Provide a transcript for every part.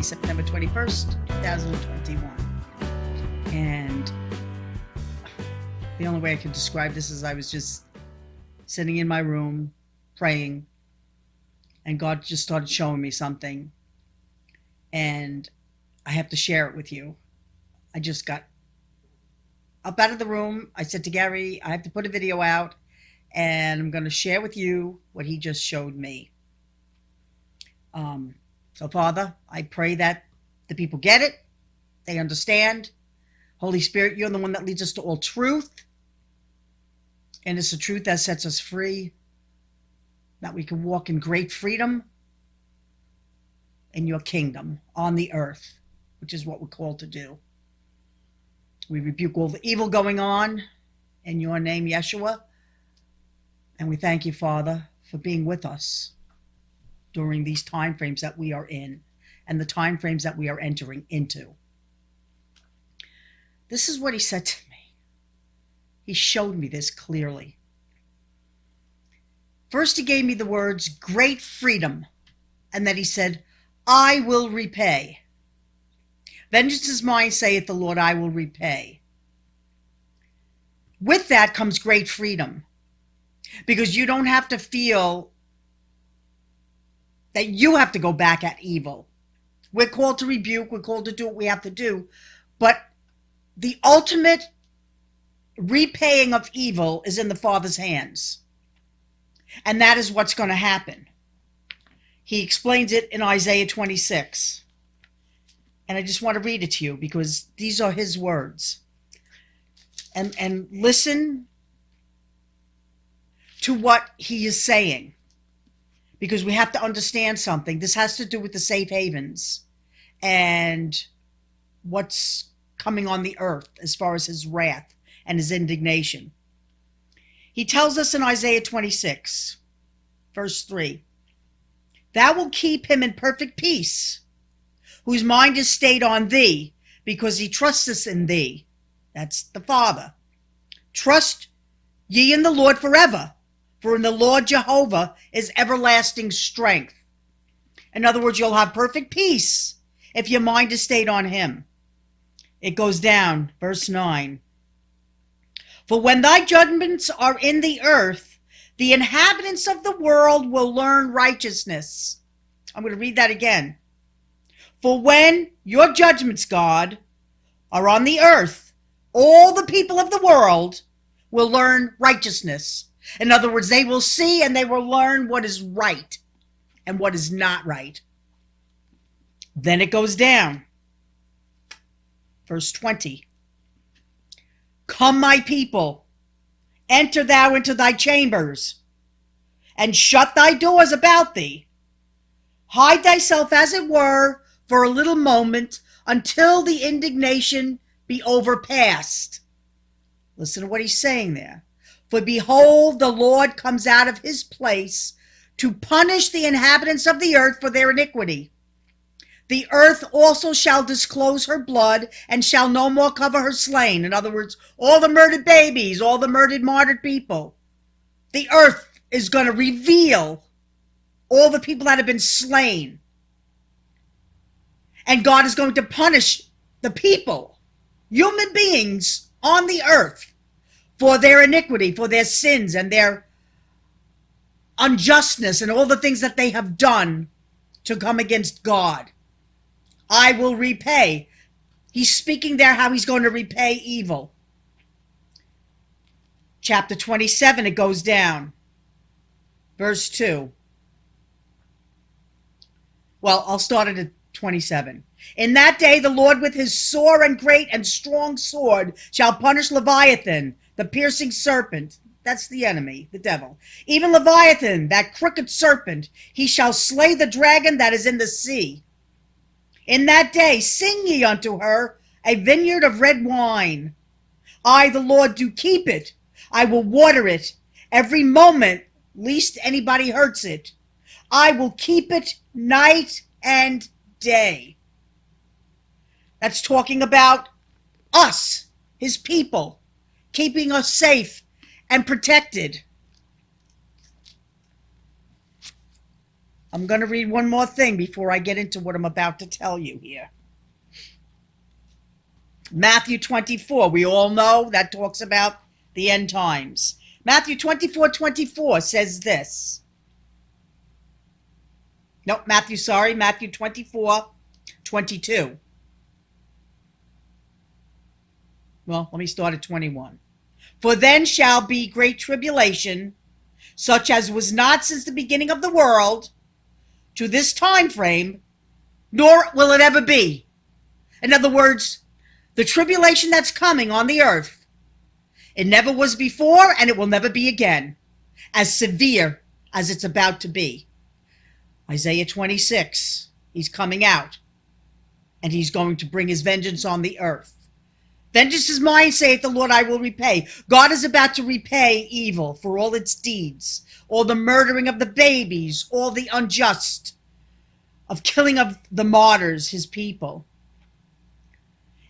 Friday, September 21st, 2021. And the only way I could describe this is I was just sitting in my room praying, and God just started showing me something, and I have to share it with you. I just got up out of the room. I said to Gary, I have to put a video out, and I'm going to share with you what he just showed me. So Father, I pray that the people get it, they understand. Holy Spirit, you're the one that leads us to all truth, and it's the truth that sets us free, that we can walk in great freedom in your kingdom on the earth, which is what we're called to do. We rebuke all the evil going on in your name, Yeshua, and we thank you, Father, for being with us during these time frames that we are in and the time frames that we are entering into. This is what he said to me. He showed me this clearly. First, he gave me the words great freedom, and then he said, I will repay. Vengeance is mine, saith the Lord, I will repay. With that comes great freedom, because you don't have to feel that you have to go back at evil. We're called to rebuke, we're called to do what we have to do, but the ultimate repaying of evil is in the Father's hands. And that is what's going to happen. He explains it in Isaiah 26. And I just want to read it to you because these are his words. And listen to what he is saying, because we have to understand something. This has to do with the safe havens and what's coming on the earth as far as his wrath and his indignation. He tells us in Isaiah 26, verse 3, Thou wilt keep him in perfect peace, whose mind is stayed on thee, because he trusteth in thee. That's the Father. Trust ye in the Lord forever, for in the Lord Jehovah is everlasting strength. In other words, you'll have perfect peace if your mind is stayed on him. It goes down, verse 9. For when thy judgments are in the earth, the inhabitants of the world will learn righteousness. I'm going to read that again. For when your judgments, God, are on the earth, all the people of the world will learn righteousness. In other words, they will see and they will learn what is right and what is not right. Then it goes down. Verse 20. Come, my people, enter thou into thy chambers, and shut thy doors about thee. Hide thyself, as it were, for a little moment, until the indignation be overpast. Listen to what he's saying there. For behold, the Lord comes out of his place to punish the inhabitants of the earth for their iniquity. The earth also shall disclose her blood, and shall no more cover her slain. In other words, all the murdered babies, all the murdered, martyred people. The earth is going to reveal all the people that have been slain. And God is going to punish the people, human beings on the earth, for their iniquity, for their sins and their unjustness and all the things that they have done to come against God. I will repay. He's speaking there how he's going to repay evil. Chapter 27, it goes down. Verse 2. Well, I'll start it at 27. In that day the Lord with his sore and great and strong sword shall punish Leviathan, the piercing serpent. That's the enemy, the devil. Even Leviathan, that crooked serpent, he shall slay the dragon that is in the sea. In that day sing ye unto her a vineyard of red wine. I, the Lord, do keep it. I will water it every moment, lest anybody hurts it. I will keep it night and day. That's talking about us, his people, keeping us safe and protected. I'm going to read one more thing before I get into what I'm about to tell you here. Matthew 24, we all know that talks about the end times. Matthew 24:24 says this. No, Matthew 24:22. Well, let me start at 21. For then shall be great tribulation, such as was not since the beginning of the world to this time frame, nor will it ever be. In other words, the tribulation that's coming on the earth, it never was before and it will never be again, as severe as it's about to be. Isaiah 26, he's coming out and he's going to bring his vengeance on the earth. Vengeance is mine, saith the Lord, I will repay. God is about to repay evil for all its deeds, all the murdering of the babies, all the unjust, of killing of the martyrs, his people.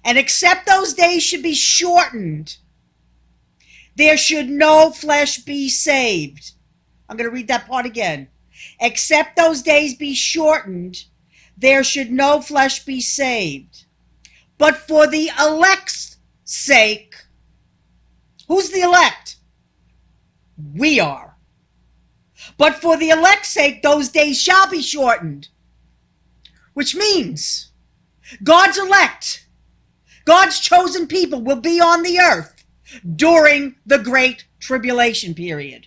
And except those days should be shortened, there should no flesh be saved. I'm going to read that part again. Except those days be shortened, there should no flesh be saved. But for the elect's sake, who's the elect? We are. But for the elect's sake, those days shall be shortened. Which means God's elect, God's chosen people will be on the earth during the great tribulation period.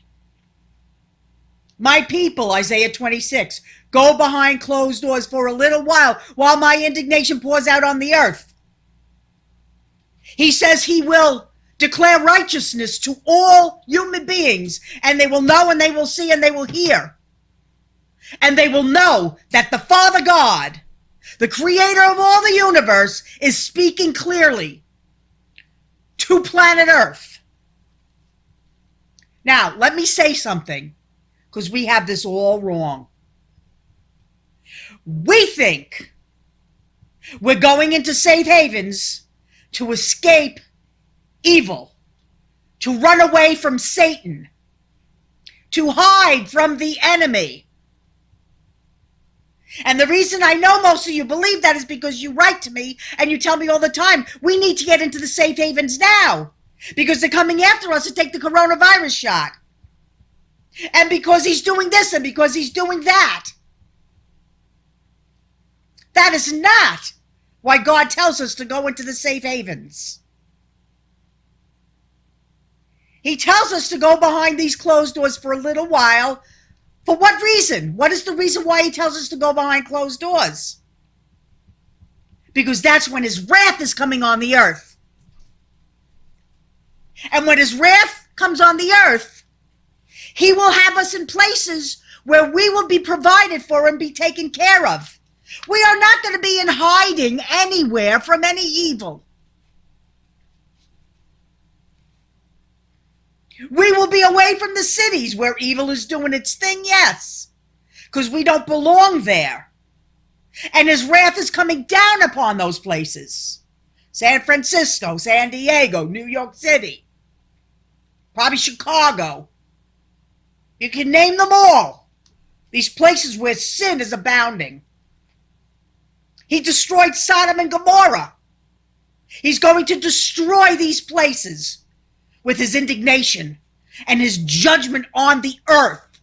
My people, Isaiah 26, go behind closed doors for a little while my indignation pours out on the earth. He says he will declare righteousness to all human beings, and they will know and they will see and they will hear. And they will know that the Father God, the creator of all the universe, is speaking clearly to planet Earth. Now, let me say something, because we have this all wrong. We think we're going into safe havens to escape evil, to run away from Satan, to hide from the enemy. And the reason I know most of you believe that is because you write to me and you tell me all the time, we need to get into the safe havens now because they're coming after us to take the coronavirus shot. And because he's doing this and because he's doing that. That is not why God tells us to go into the safe havens. He tells us to go behind these closed doors for a little while. For what reason? What is the reason why he tells us to go behind closed doors? Because that's when his wrath is coming on the earth. And when his wrath comes on the earth, he will have us in places where we will be provided for and be taken care of. We are not going to be in hiding anywhere from any evil. We will be away from the cities where evil is doing its thing, yes, because we don't belong there. And his wrath is coming down upon those places. San Francisco, San Diego, New York City, probably Chicago. You can name them all. These places where sin is abounding. He destroyed Sodom and Gomorrah. He's going to destroy these places with his indignation and his judgment on the earth.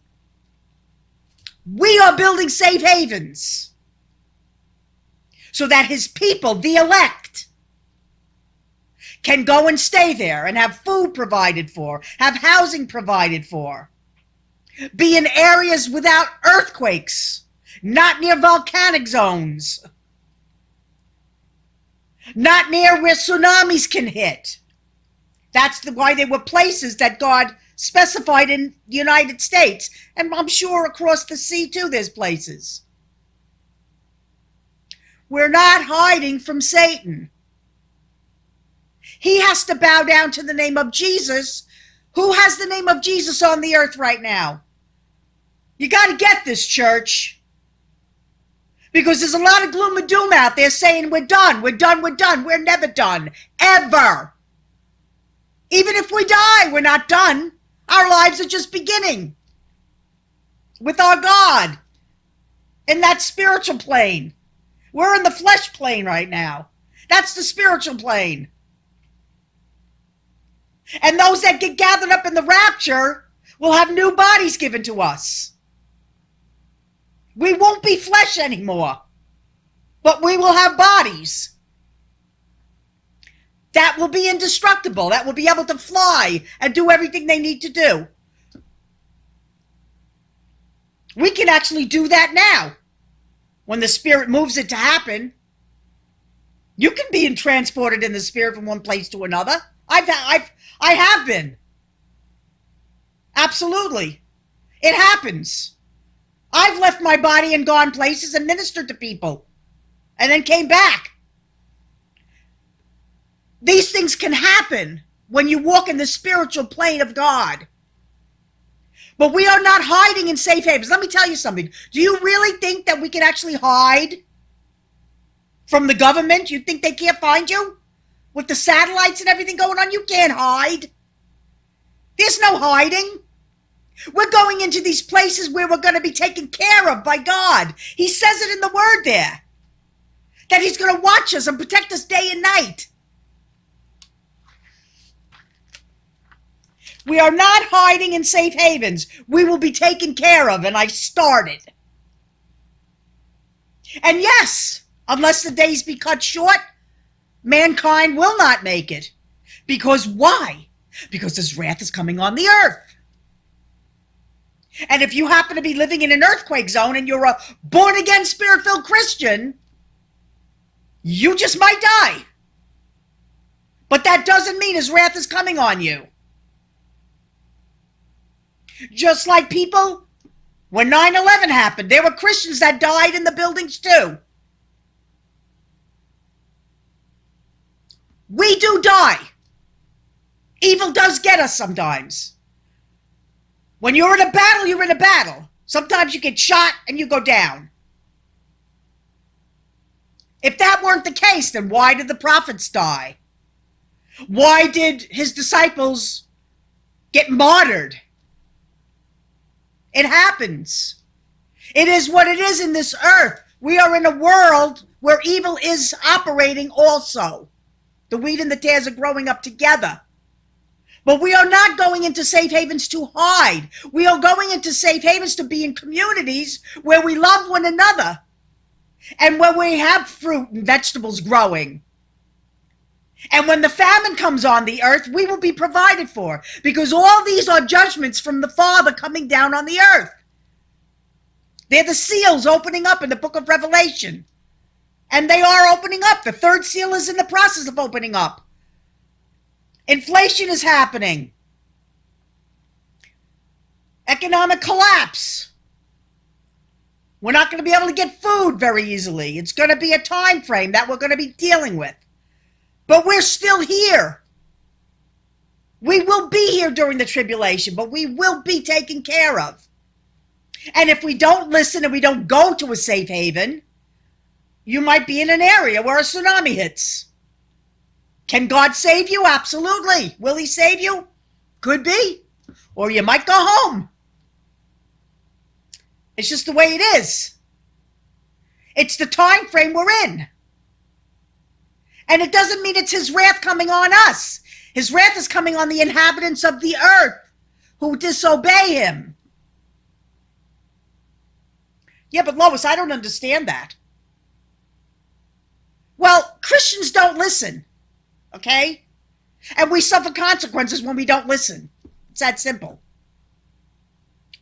We are building safe havens so that his people, the elect, can go and stay there and have food provided for, have housing provided for, be in areas without earthquakes, not near volcanic zones, not near where tsunamis can hit. That's why there were places that God specified in the United States. And I'm sure across the sea, too, there's places. We're not hiding from Satan. He has to bow down to the name of Jesus. Who has the name of Jesus on the earth right now? You got to get this, church. Because there's a lot of gloom and doom out there saying we're done, we're done, we're done. We're never done, ever. Even if we die, we're not done. Our lives are just beginning with our God. in that spiritual plane. We're in the flesh plane right now. That's the spiritual plane. And those that get gathered up in the rapture will have new bodies given to us. We won't be flesh anymore, but we will have bodies that will be indestructible, that will be able to fly and do everything they need to do. We can actually do that now. When the Spirit moves it to happen, you can be transported in the Spirit from one place to another. I have been. Absolutely. It happens. I've left my body and gone places and ministered to people and then came back. These things can happen when you walk in the spiritual plane of God. But we are not hiding in safe havens. Let me tell you something. Do you really think that we can actually hide from the government? You think they can't find you? With the satellites and everything going on, you can't hide. There's no hiding. We're going into these places where we're going to be taken care of by God. He says it in the Word there, that He's going to watch us and protect us day and night. We are not hiding in safe havens. We will be taken care of, and I started. And yes, unless the days be cut short, mankind will not make it. Because why? Because His wrath is coming on the earth. And if you happen to be living in an earthquake zone and you're a born-again, Spirit-filled Christian, you just might die. But that doesn't mean His wrath is coming on you. Just like people, when 9/11 happened, there were Christians that died in the buildings too. We do die. Evil does get us sometimes. When you're in a battle, you're in a battle. Sometimes you get shot and you go down. If that weren't the case, then why did the prophets die? Why did His disciples get martyred? It happens. It is what it is in this earth. We are in a world where evil is operating also. The wheat and the tares are growing up together. But we are not going into safe havens to hide. We are going into safe havens to be in communities where we love one another and where we have fruit and vegetables growing. And when the famine comes on the earth, we will be provided for, because all these are judgments from the Father coming down on the earth. They're the seals opening up in the book of Revelation. And they are opening up. The third seal is in the process of opening up. Inflation is happening. Economic collapse. We're not going to be able to get food very easily. It's going to be a time frame that we're going to be dealing with. But we're still here. We will be here during the tribulation, but we will be taken care of. And if we don't listen and we don't go to a safe haven, you might be in an area where a tsunami hits. Can God save you? Absolutely. Will He save you? Could be. Or you might go home. It's just the way it is. It's the time frame we're in. And it doesn't mean it's His wrath coming on us. His wrath is coming on the inhabitants of the earth who disobey Him. Yeah, but Lois, I don't understand that. Well, Christians don't listen, okay? And we suffer consequences when we don't listen. It's that simple.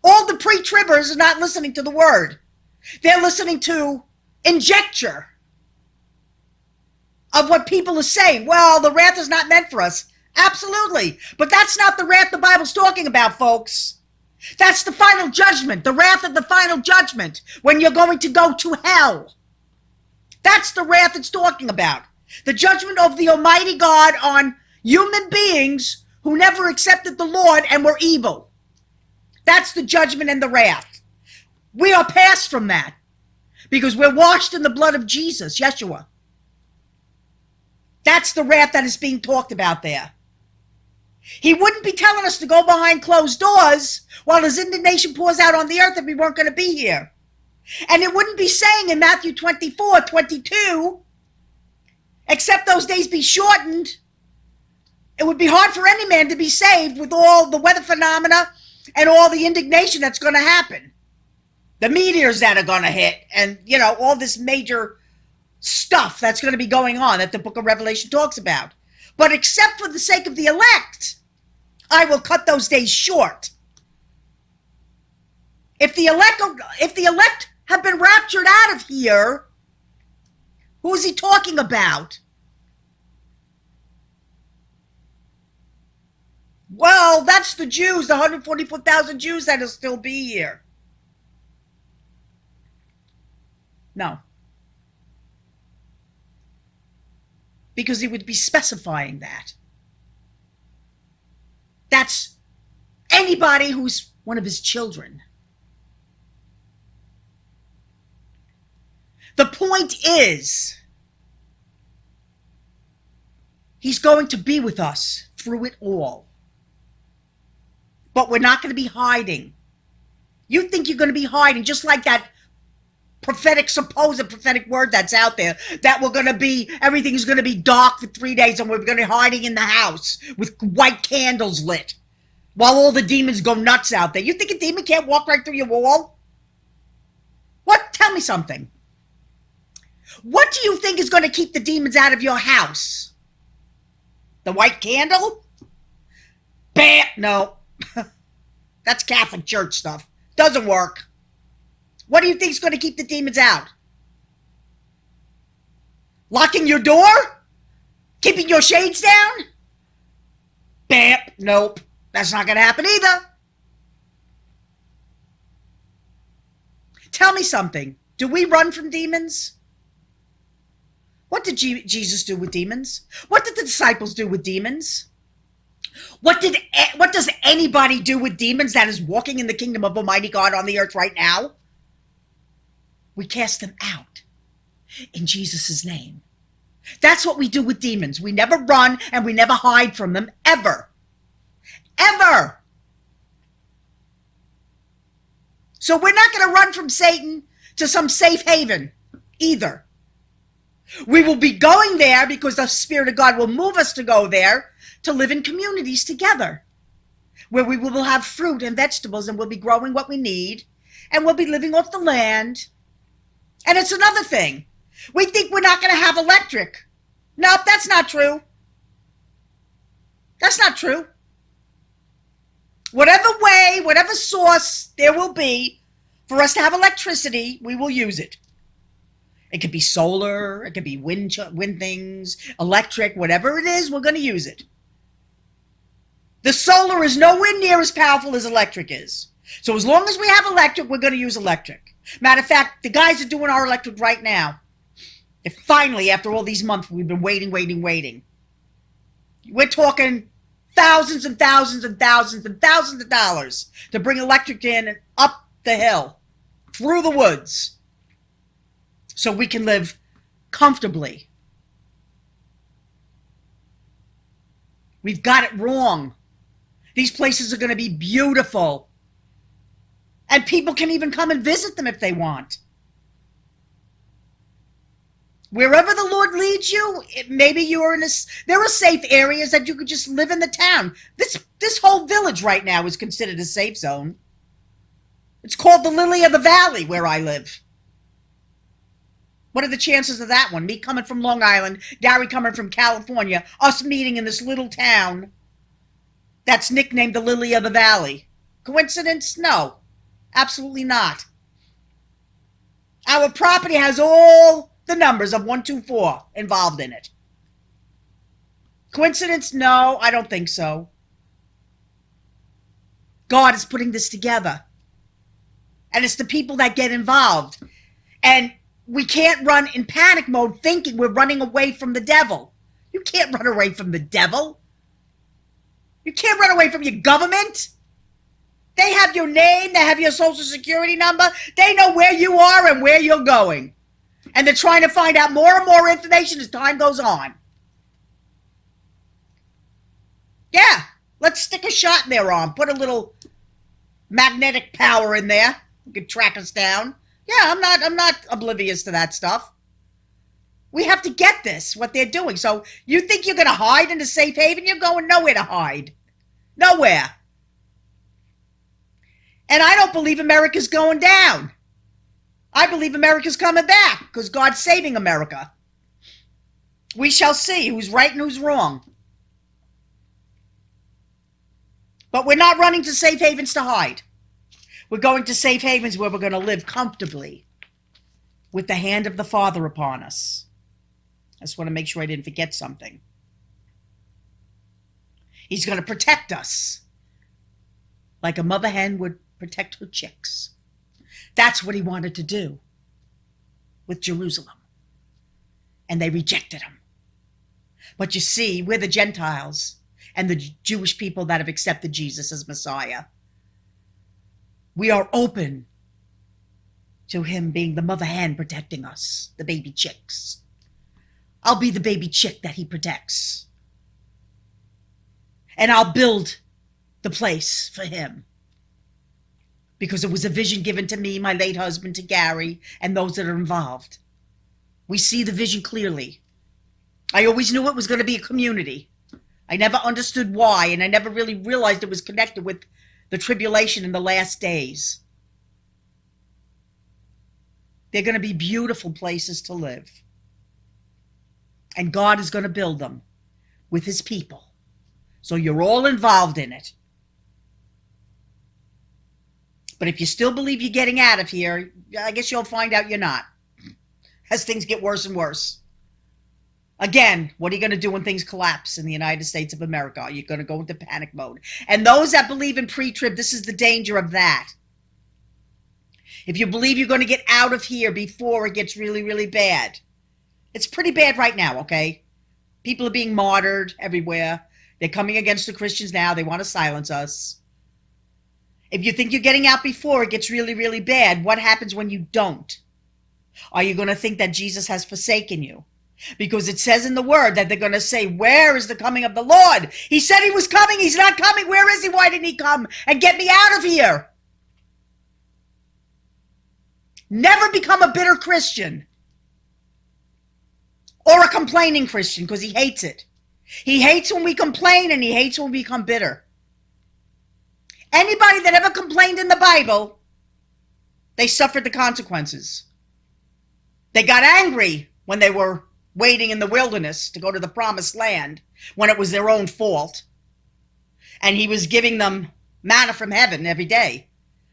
All the pre-tribbers are not listening to the word. They're listening to injecture of what people are saying. Well, the wrath is not meant for us. Absolutely. But that's not the wrath the Bible's talking about, folks. That's the final judgment, the wrath of the final judgment, when you're going to go to hell. That's the wrath it's talking about. The judgment of the Almighty God on human beings who never accepted the Lord and were evil. That's the judgment and the wrath. We are past from that because we're washed in the blood of Jesus, Yeshua. That's the wrath that is being talked about there. He wouldn't be telling us to go behind closed doors while His indignation pours out on the earth if we weren't going to be here. And it wouldn't be saying in Matthew 24:22, except those days be shortened. It would be hard for any man to be saved with all the weather phenomena and all the indignation that's going to happen. The meteors that are going to hit and, all this major stuff that's going to be going on that the book of Revelation talks about. But except for the sake of the elect, I will cut those days short. If the elect have been raptured out of here, who is he talking about? Well, that's the Jews, the 144,000 Jews that'll still be here. No. Because he would be specifying that. That's anybody who's one of his children. The point is, he's going to be with us through it all. But we're not going to be hiding. You think you're going to be hiding, just like that supposed prophetic word that's out there, that everything's going to be dark for 3 days and we're going to be hiding in the house with white candles lit while all the demons go nuts out there. You think a demon can't walk right through your wall? What? Tell me something. What do you think is going to keep the demons out of your house? The white candle? Bam! No. That's Catholic Church stuff. Doesn't work. What do you think is going to keep the demons out? Locking your door? Keeping your shades down? Bam! Nope. That's not going to happen either. Tell me something. Do we run from demons? What did Jesus do with demons? What did the disciples do with demons? What does anybody do with demons that is walking in the kingdom of Almighty God on the earth right now? We cast them out in Jesus' name. That's what we do with demons. We never run and we never hide from them, ever. Ever. So we're not going to run from Satan to some safe haven either. We will be going there because the Spirit of God will move us to go there to live in communities together where we will have fruit and vegetables and we'll be growing what we need and we'll be living off the land. And it's another thing. We think we're not going to have electric. Nope, that's not true. That's not true. Whatever way, whatever source there will be for us to have electricity, we will use it. It could be solar, it could be wind things, electric, whatever it is, we're going to use it. The solar is nowhere near as powerful as electric is. So as long as we have electric, we're going to use electric. Matter of fact, the guys are doing our electric right now. And finally, after all these months, we've been waiting. We're talking thousands and thousands and thousands and thousands of dollars to bring electric in and up the hill, through the woods, so we can live comfortably. We've got it wrong. These places are going to be beautiful. And people can even come and visit them if they want. Wherever the Lord leads you, maybe there are safe areas that you could just live in the town. This whole village right now is considered a safe zone. It's called the Lily of the Valley where I live. What are the chances of that one? Me coming from Long Island, Gary coming from California, us meeting in this little town that's nicknamed the Lily of the Valley. Coincidence? No, absolutely not. Our property has all the numbers of 124 involved in it. Coincidence? No, I don't think so. God is putting this together. And it's the people that get involved. And we can't run in panic mode thinking we're running away from the devil. You can't run away from the devil. You can't run away from your government. They have your name. They have your social security number. They know where you are and where you're going. And they're trying to find out more and more information as time goes on. Yeah, let's stick a shot in their arm. Put a little magnetic power in there. You can track us down. Yeah, I'm not oblivious to that stuff. We have to get this, what they're doing. So you think you're going to hide in a safe haven? You're going nowhere to hide. Nowhere. And I don't believe America's going down. I believe America's coming back because God's saving America. We shall see who's right and who's wrong. But we're not running to safe havens to hide. We're going to safe havens where we're going to live comfortably with the hand of the Father upon us. I just want to make sure I didn't forget something. He's going to protect us like a mother hen would protect her chicks. That's what he wanted to do with Jerusalem. And they rejected him. But you see, we're the Gentiles and the Jewish people that have accepted Jesus as Messiah. We are open to him being the mother hen protecting us, the baby chicks. I'll be the baby chick that he protects. And I'll build the place for him. Because it was a vision given to me, my late husband, to Gary, and those that are involved. We see the vision clearly. I always knew it was going to be a community. I never understood why, and I never really realized it was connected with the tribulation in the last days. They're going to be beautiful places to live. And God is going to build them with his people. So you're all involved in it. But if you still believe you're getting out of here, I guess you'll find out you're not. As things get worse and worse. Again, what are you going to do when things collapse in the United States of America? You're going to go into panic mode. And those that believe in pre-trib, this is the danger of that. If you believe you're going to get out of here before it gets really, really bad. It's pretty bad right now, okay? People are being martyred everywhere. They're coming against the Christians now. They want to silence us. If you think you're getting out before it gets really, really bad, what happens when you don't? Are you going to think that Jesus has forsaken you? Because it says in the word that they're going to say, where is the coming of the Lord? He said he was coming. He's not coming. Where is he? Why didn't he come and get me out of here? Never become a bitter Christian or a complaining Christian, because he hates it. He hates when we complain, and he hates when we become bitter. Anybody that ever complained in the Bible, they suffered the consequences. They got angry when they were waiting in the wilderness to go to the promised land, when it was their own fault. And he was giving them manna from heaven every day.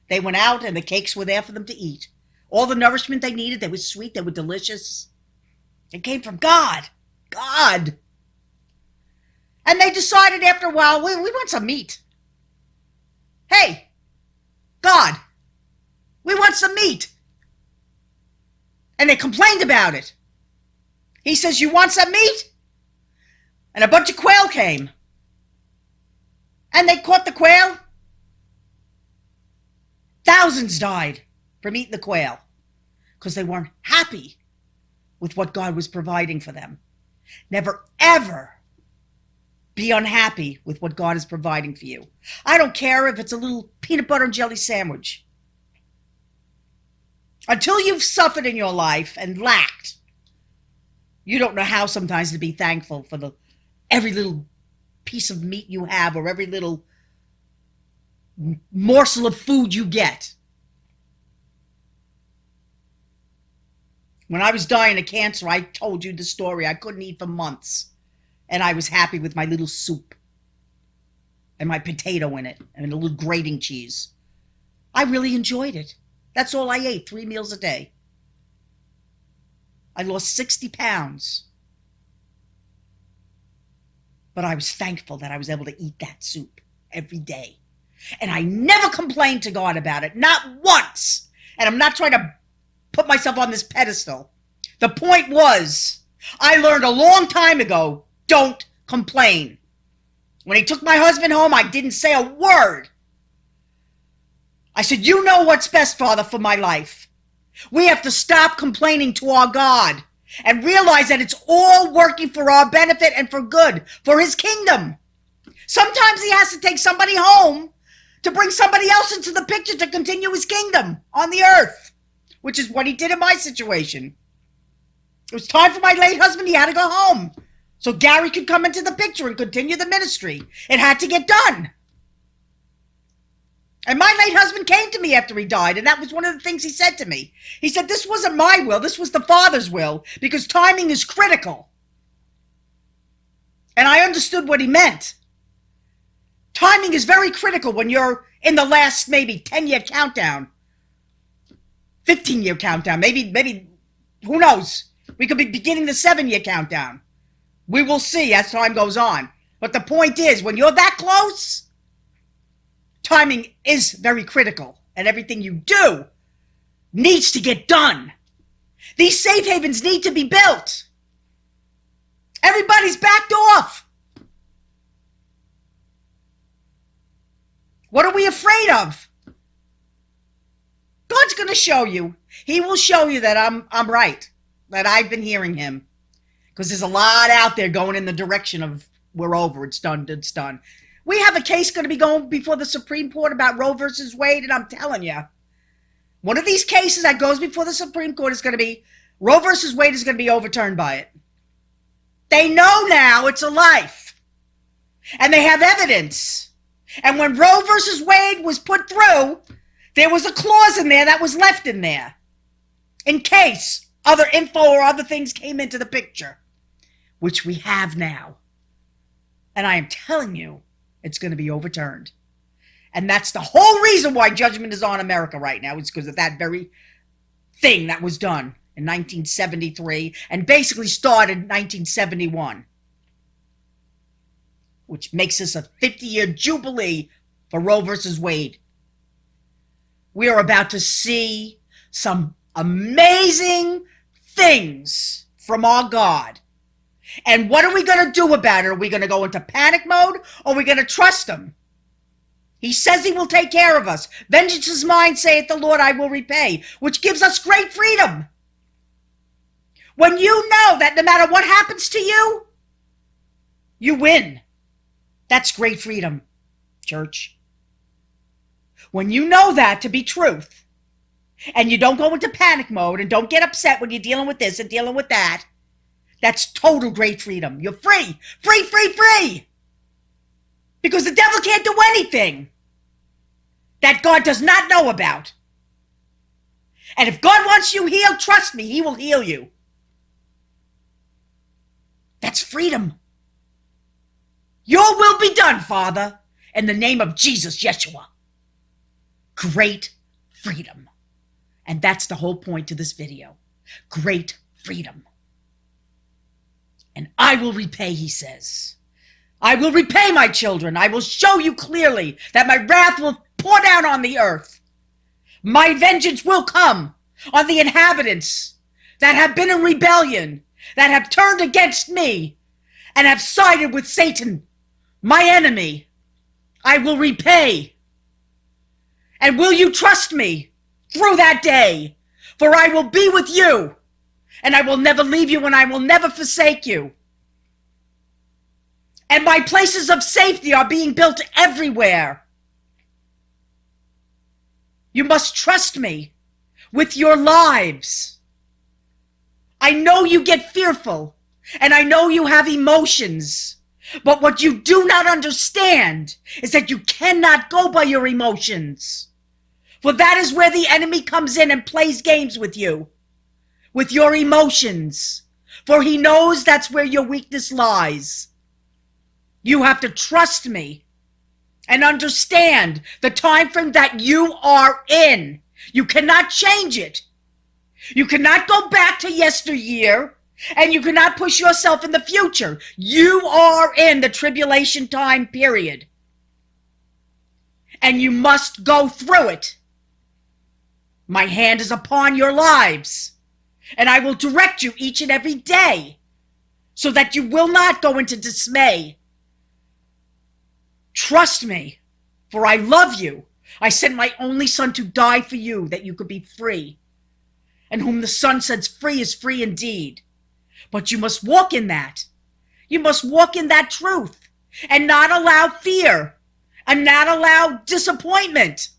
They went out and the cakes were there for them to eat. All the nourishment they needed, they were sweet, they were delicious. It came from God. God. And they decided after a while, we want some meat. Hey, God, we want some meat. And they complained about it. He says, you want some meat? And a bunch of quail came. And they caught the quail. Thousands died from eating the quail because they weren't happy with what God was providing for them. Never, ever be unhappy with what God is providing for you. I don't care if it's a little peanut butter and jelly sandwich. Until you've suffered in your life and lacked, you don't know how sometimes to be thankful for every little piece of meat you have or every little morsel of food you get. When I was dying of cancer, I told you the story. I couldn't eat for months. And I was happy with my little soup and my potato in it and a little grating cheese. I really enjoyed it. That's all I ate, 3 meals a day. I lost 60 pounds. But I was thankful that I was able to eat that soup every day. And I never complained to God about it, not once. And I'm not trying to put myself on this pedestal. The point was, I learned a long time ago, don't complain. When he took my husband home, I didn't say a word. I said, you know what's best, Father, for my life. We have to stop complaining to our God and realize that it's all working for our benefit and for good, for his kingdom. Sometimes he has to take somebody home to bring somebody else into the picture to continue his kingdom on the earth. which is what he did in my situation. It was time for my late husband. He had to go home so Gary could come into the picture and continue the ministry. It had to get done. And my late husband came to me after he died, and that was one of the things he said to me. He said, this wasn't my will, this was the Father's will, because timing is critical. And I understood what he meant. Timing is very critical when you're in the last maybe 10-year countdown, 15-year countdown, maybe, who knows? We could be beginning the 7-year countdown. We will see as time goes on. But the point is, when you're that close, timing is very critical, and everything you do needs to get done. These safe havens need to be built. Everybody's backed off. What are we afraid of? God's going to show you. He will show you that I'm right, that I've been hearing him. Because there's a lot out there going in the direction of we're over, it's done, it's done. We have a case going to be going before the Supreme Court about Roe versus Wade, and I'm telling you, one of these cases that goes before the Supreme Court is going to be, Roe versus Wade is going to be overturned by it. They know now it's a life, and they have evidence. And when Roe versus Wade was put through, there was a clause in there that was left in there in case other info or other things came into the picture, which we have now. And I am telling you, it's going to be overturned. And that's the whole reason why judgment is on America right now, is because of that very thing that was done in 1973 and basically started in 1971, which makes this a 50-year jubilee for Roe versus Wade. We are about to see some amazing things from our God. And what are we going to do about it? Are we going to go into panic mode, or are we going to trust him? He says he will take care of us. Vengeance is mine, saith the Lord, I will repay, which gives us great freedom. When you know that no matter what happens to you, you win. That's great freedom, church. When you know that to be truth, and you don't go into panic mode and don't get upset when you're dealing with this and dealing with that, that's total great freedom. You're free, free, free, free. Because the devil can't do anything that God does not know about. And if God wants you healed, trust me, he will heal you. That's freedom. Your will be done, Father, in the name of Jesus, Yeshua. Great freedom. And that's the whole point to this video. Great freedom. And I will repay, he says. I will repay my children. I will show you clearly that my wrath will pour down on the earth. My vengeance will come on the inhabitants that have been in rebellion, that have turned against me, and have sided with Satan, my enemy. I will repay. And will you trust me through that day? For I will be with you, and I will never leave you, and I will never forsake you. And my places of safety are being built everywhere. You must trust me with your lives. I know you get fearful, and I know you have emotions. But what you do not understand is that you cannot go by your emotions. For that is where the enemy comes in and plays games with you, with your emotions. For he knows that's where your weakness lies. You have to trust me and understand the time frame that you are in. You cannot change it. You cannot go back to yesteryear, and you cannot push yourself in the future. You are in the tribulation time period, and you must go through it. My hand is upon your lives, and I will direct you each and every day so that you will not go into dismay. Trust me, for I love you. I sent my only son to die for you, that you could be free. And whom the Son sets free is free indeed. But you must walk in that. You must walk in that truth and not allow fear and not allow disappointment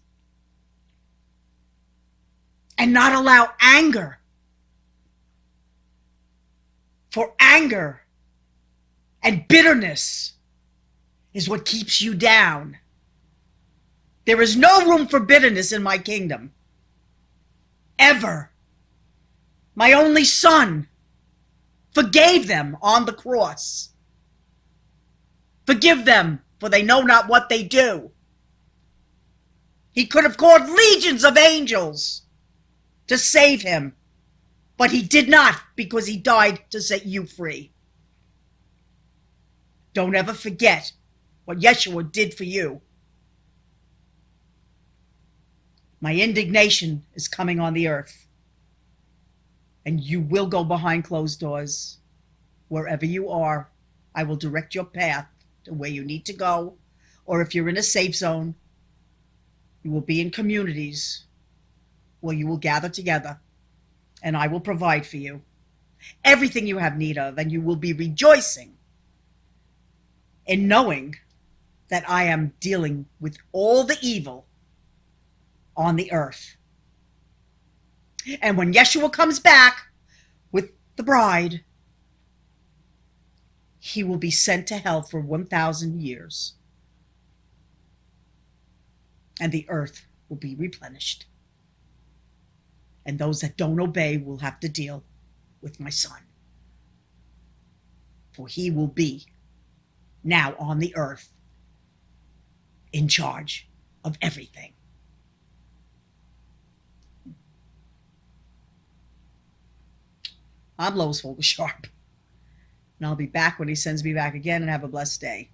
and not allow anger. For anger and bitterness is what keeps you down. There is no room for bitterness in my kingdom. Ever. My only son forgave them on the cross. Forgive them, for they know not what they do. He could have called legions of angels to save him, but he did not, because he died to set you free. Don't ever forget what Yeshua did for you. My indignation is coming on the earth, and you will go behind closed doors. Wherever you are, I will direct your path to where you need to go, or if you're in a safe zone, you will be in communities where you will gather together, and I will provide for you everything you have need of, and you will be rejoicing in knowing that I am dealing with all the evil on the earth. And when Yeshua comes back with the bride, he will be sent to hell for 1,000 years. And the earth will be replenished. And those that don't obey will have to deal with my son. For he will be now on the earth in charge of everything. I'm Lois Vogel-Sharp, and I'll be back when he sends me back again, and have a blessed day.